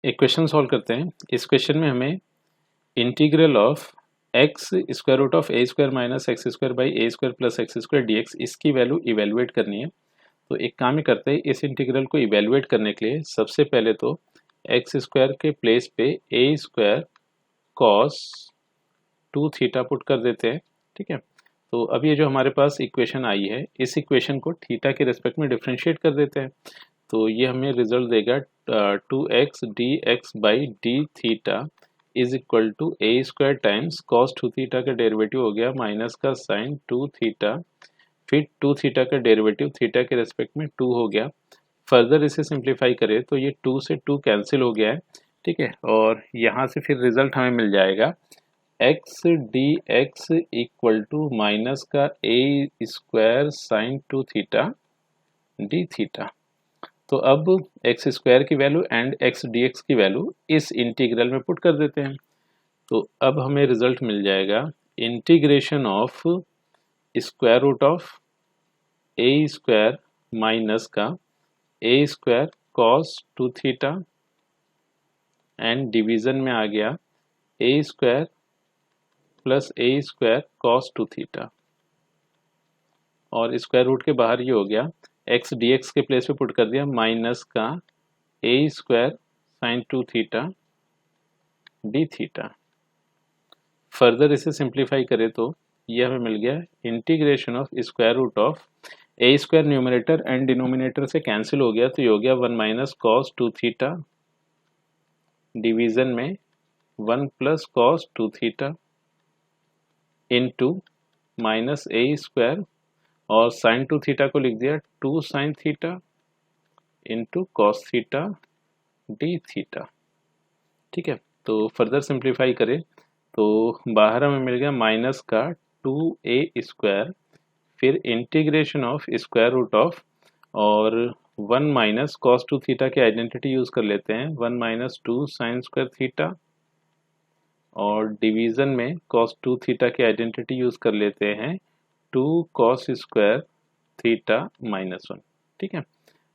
एक question solve करते हैं। इस क्वेश्चन में हमें integral of x square root of a square minus x square by a square plus x square d x इसकी value evaluate करनी है। तो एक काम ही करते हैं, इस इंटीग्रल को इवेलुएट करने के लिए सबसे पहले तो एक्स स्क्वायर के प्लेस पे ए स्क्वायर कॉस 2 थीटा पुट कर देते हैं। ठीक है, तो अब ये जो हमारे पास इक्वेशन आई है, इस इक्वेशन को थीटा के रेस्पेक्ट में डिफ्रेंशिएट कर देते हैं। तो ये हमें रिजल्ट देगा 2x dx by d theta is equal to a square times cos 2 theta का डेरिवेटिव हो गया माइनस का साइन 2 थीटा, फिर 2 थीटा का डेरिवेटिव थीटा के रेस्पेक्ट में 2 हो गया। फर्दर इसे सिंप्लीफाई करें तो ये 2 से 2 कैंसिल हो गया है। ठीक है, और यहाँ से फिर रिजल्ट हमें मिल जाएगा x d x equal to minus का a square sine 2 theta d theta. तो अब एक्स स्क्वायर की value and x d x की वैल्यू इस इंटीग्रल में पुट कर देते हैं। तो अब हमें रिजल्ट मिल जाएगा integration of square root of a square minus का a square cos 2 theta and division में आ गया a square plus a square cos 2 theta, और स्क्वायर रूट के बाहर ये हो गया एक्स डी एक्स के प्लेस पे पुट कर दिया माइनस का a square sine 2 theta d theta. Further इसे सिंप्लीफाई करें तो ये हमें मिल गया integration of square root of a square numerator and denominator से कैंसिल हो गया, तो ये हो गया 1 माइनस कॉस 2 थीटा डिवीजन में 1 plus cos 2 theta into minus a square और साइन 2 थीटा को लिख दिया 2 sine theta into cos theta d theta. ठीक है, तो फर्दर सिंप्लीफाई करें तो बाहर हमें मिल गया माइनस का 2a स्क्वायर, फिर integration of square root of और 1 माइनस कॉस 2 थीटा की आइडेंटिटी यूज कर लेते हैं 1 माइनस 2 साइन स्क्वायर थीटा, और डिवीजन में कॉस 2 थीटा की आइडेंटिटी यूज कर लेते हैं 2 कॉस स्क्वायर थीटा माइनस 1। ठीक है,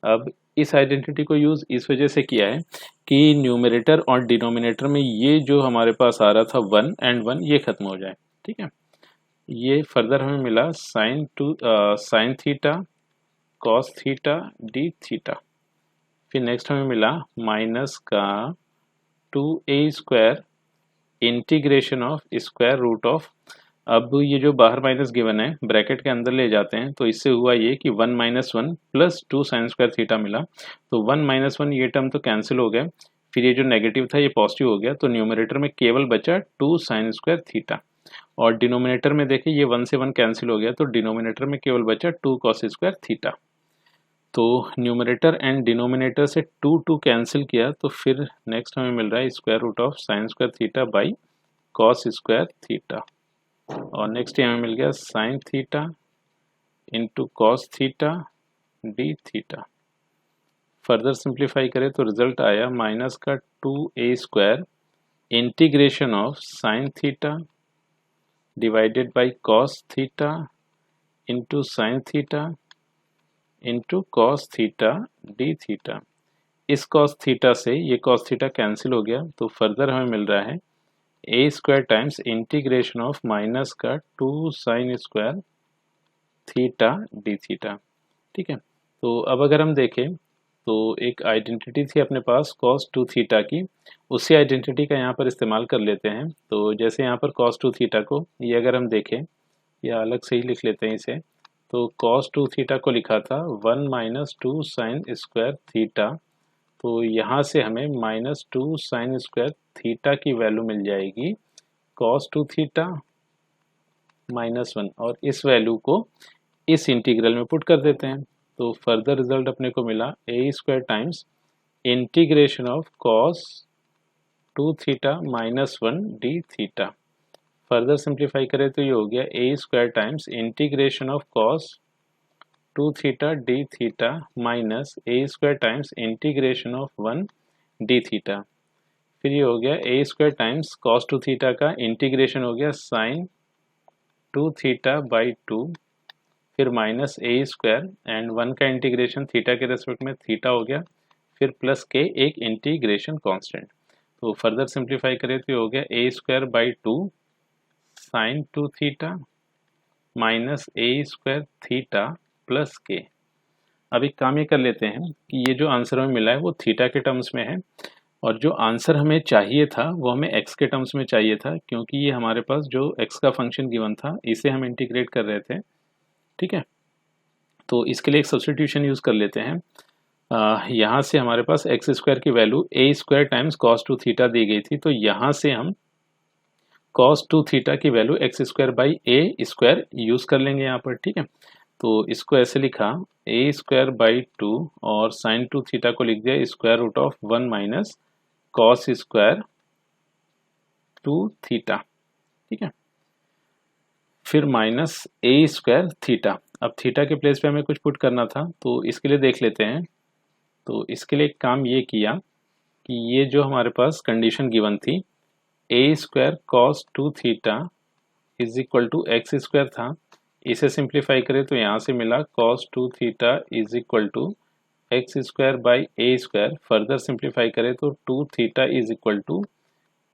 अब इस आइडेंटिटी को यूज इस वजह से किया है कि न्यूमरेटर और डिनोमिनेटर में ये जो हमारे पास आ रहा था 1 एंड 1 ये खत्म हो जाए। ठीक है, ये फर्दर हमें मिला sine theta cos theta d theta. फिर नेक्स्ट हमें मिला माइनस का 2a square integration of square root of, अब ये जो बाहर माइनस गिवन है ब्रैकेट के अंदर ले जाते हैं तो इससे हुआ ये कि 1 minus 1 plus 2 sine square theta मिला। तो 1 माइनस 1 ये टर्म तो कैंसिल हो गया, फिर ये जो नेगेटिव था ये पॉजिटिव हो गया, तो न्यूमरेटर में केवल बचा 2 साइन स्क्वायर थीटा, और डिनोमिनेटर में देखें ये 1 से 1 कैंसिल हो गया, तो डिनोमिनेटर में केवल बचा 2 कॉस स्क्वायर थीटा। तो न्यूमरेटर एंड डिनोमिनेटर से 2 कैंसिल किया, तो फिर नेक्स्ट हमें मिल रहा है square root of sine square theta by cos square theta, और नेक्स्ट हमें मिल गया sine theta into cos theta d theta. Further simplify करें तो रिजल्ट आया माइनस का 2a square integration of sine theta divided by cos theta into sine theta into cos theta d theta. इस cos theta से ये cos theta cancel हो गया, तो फर्दर हमें मिल रहा है a square times integration of minus का 2 sine square theta d theta. ठीक है, तो अब अगर हम देखें तो एक आइडेंटिटी थी अपने पास cos 2 थीटा की, उसी आइडेंटिटी का यहाँ पर इस्तेमाल कर लेते हैं। तो जैसे यहाँ पर cos 2 थीटा को ये अगर हम देखें, या अलग से ही लिख लेते हैं इसे, तो cos 2 थीटा को लिखा था 1 माइनस 2 साइन स्क्वायर थीटा, तो यहाँ से हमें माइनस 2 साइन स्क्वायर थीटा की वैल्यू मिल जाएगी cos 2 थीटा माइनस 1, और इस वैल्यू को इस इंटीग्रल में पुट कर देते हैं। तो फर्दर रिजल्ट अपने को मिला a square times integration of cos 2 theta minus 1 d theta. Further simplify करें तो ये हो गया a square times integration of cos 2 theta d theta minus a square times integration of 1 d theta. फिर ये हो गया a square times cos 2 theta का इंटीग्रेशन हो गया साइन 2 थीटा बाई 2, फिर माइनस ए स्क्वायर एंड 1 का इंटीग्रेशन थीटा के रेस्पेक्ट में थीटा हो गया, फिर प्लस के एक इंटीग्रेशन कांस्टेंट। तो फर्दर सिंप्लीफाई करें तो ये हो गया a square by 2 sine 2 theta minus a square theta plus k. अब एक काम ये कर लेते हैं कि ये जो आंसर हमें मिला है वो थीटा के टर्म्स में है, और जो आंसर हमें चाहिए था वो हमें एक्स के टर्म्स में चाहिए था, क्योंकि ये हमारे पास जो एक्स का फंक्शन गिवन था इसे हम इंटीग्रेट कर रहे थे। ठीक है, तो इसके लिए एक सब्स्टिट्यूशन यूज़ कर लेते हैं। यहाँ से हमारे पास एक्स स्क्वायर की वैल्यू ए स्क्वायर टाइम्स कॉस 2 थीटा दी गई थी, तो यहाँ से हम कॉस 2 थीटा की value x square by a square use कर लेंगे यहाँ पर। ठीक है, तो इसको ऐसे लिखा ए स्क्वायर बाई 2 और साइन 2 थीटा को लिख दिया square root of 1 minus cos square 2 theta. ठीक है, फिर माइनस ए स्क्वायर थीटा। अब थीटा के प्लेस पे हमें कुछ पुट करना था, तो इसके लिए देख लेते हैं। तो इसके लिए एक काम ये किया कि ये जो हमारे पास कंडीशन गिवन थी a square cos 2 theta is equal to x square था, इसे सिंप्लीफाई करें तो यहाँ से मिला cos 2 theta is equal to x square by a square. Further simplify करें तो 2 theta is equal to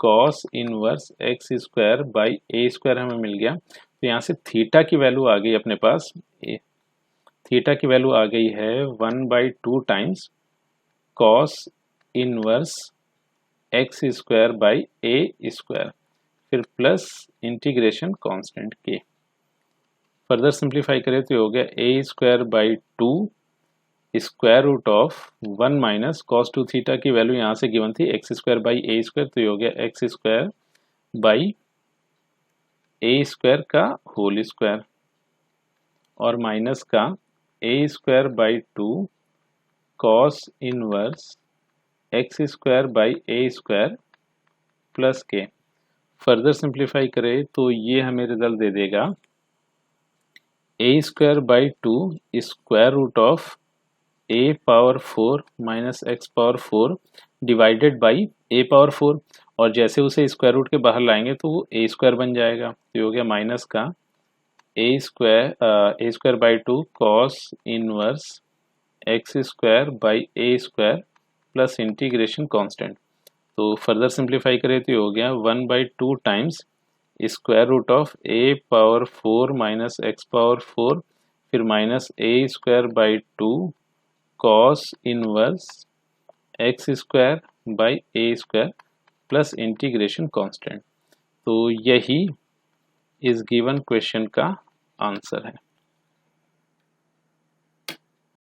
cos inverse x square by a square हमें मिल गया। तो यहाँ से थीटा की वैल्यू आ गई अपने पास, थीटा की वैल्यू आ गई है 1/2 times cos inverse x square by a square, फिर plus integration constant K. Further simplify करें तो ये हो गया a square by 2 square root of 1 minus cos 2 theta की वैल्यू यहाँ से गिवन थी x square by a square, तो ये हो गया x square by a square का होल स्क्वायर और माइनस का a square by 2 cos inverse x square by a square plus K. Further simplify करें तो ये हमें रिजल्ट दे देगा a square by 2 square root of a power 4 minus x power 4 divided by a power 4, और जैसे उसे स्क्वायर रूट के बाहर लाएंगे तो वो ए स्क्वायर बन जाएगा। तो ये हो गया माइनस का a square by 2 cos inverse x square by a square plus integration constant. तो फर्दर सिंप्लीफाई करें तो ये हो गया 1/2 times square root of a power 4 minus x power 4, फिर minus a square by 2 cos inverse x square by a square plus integration constant. तो यही इस गिवन क्वेश्चन का आंसर है।